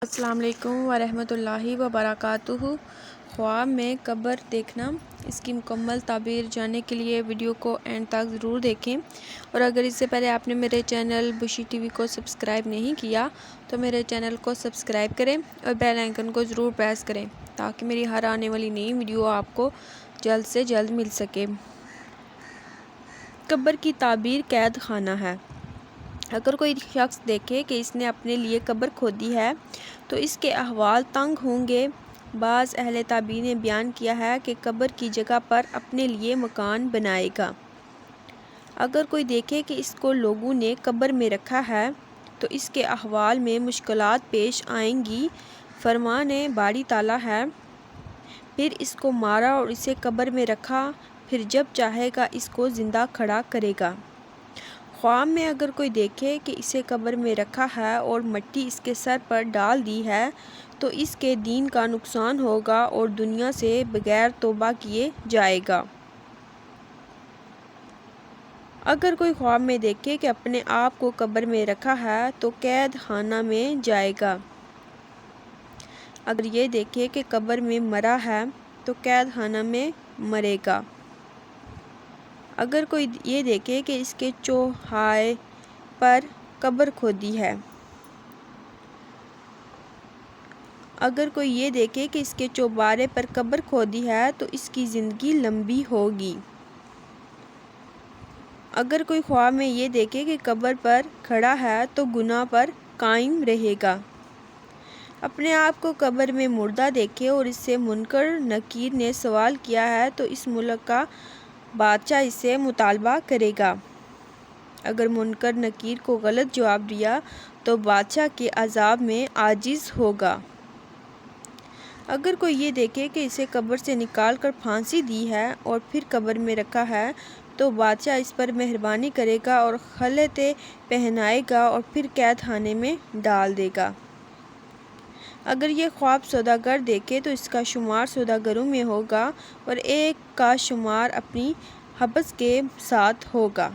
السلام علیکم ورحمۃ اللہ وبرکاتہ۔ خواب میں قبر دیکھنا، اس کی مکمل تعبیر جاننے کے لیے ویڈیو کو اینڈ تک ضرور دیکھیں، اور اگر اس سے پہلے آپ نے میرے چینل بشی ٹی وی کو سبسکرائب نہیں کیا تو میرے چینل کو سبسکرائب کریں اور بیل آئیکن کو ضرور پریس کریں تاکہ میری ہر آنے والی نئی ویڈیو آپ کو جلد سے جلد مل سکے۔ قبر کی تعبیر قید خانہ ہے۔ اگر کوئی شخص دیکھے کہ اس نے اپنے لیے قبر کھودی ہے تو اس کے احوال تنگ ہوں گے۔ بعض اہل تعبیر نے بیان کیا ہے کہ قبر کی جگہ پر اپنے لیے مکان بنائے گا۔ اگر کوئی دیکھے کہ اس کو لوگوں نے قبر میں رکھا ہے تو اس کے احوال میں مشکلات پیش آئیں گی۔ فرمان باری تعالیٰ ہے، پھر اس کو مارا اور اسے قبر میں رکھا، پھر جب چاہے گا اس کو زندہ کھڑا کرے گا۔ خواب میں اگر کوئی دیکھے کہ اسے قبر میں رکھا ہے اور مٹی اس کے سر پر ڈال دی ہے تو اس کے دین کا نقصان ہوگا اور دنیا سے بغیر توبہ کیے جائے گا۔ اگر کوئی خواب میں دیکھے کہ اپنے آپ کو قبر میں رکھا ہے تو قید خانہ میں جائے گا۔ اگر یہ دیکھے کہ قبر میں مرا ہے تو قید خانہ میں مرے گا۔ اگر کوئی یہ دیکھے کہ اس کے چوہائے پر قبر کھودی ہے۔ اگر کوئی یہ دیکھے کہ اس کے چوبارے پر قبر کھودی ہے تو اس کی زندگی لمبی ہوگی۔ اگر کوئی خواب میں یہ دیکھے کہ قبر پر کھڑا ہے تو گناہ پر قائم رہے گا۔ اپنے آپ کو قبر میں مردہ دیکھے اور اس سے منکر نکیر نے سوال کیا ہے تو اس ملک کا بادشاہ اس سے مطالبہ کرے گا۔ اگر منکر نکیر کو غلط جواب دیا تو بادشاہ کے عذاب میں عاجز ہوگا۔ اگر کوئی یہ دیکھے کہ اسے قبر سے نکال کر پھانسی دی ہے اور پھر قبر میں رکھا ہے تو بادشاہ اس پر مہربانی کرے گا اور خلعتیں پہنائے گا اور پھر قید خانے میں ڈال دے گا۔ اگر یہ خواب سوداگر دیکھے تو اس کا شمار سوداگروں میں ہوگا اور ایک کا شمار اپنی حبس کے ساتھ ہوگا۔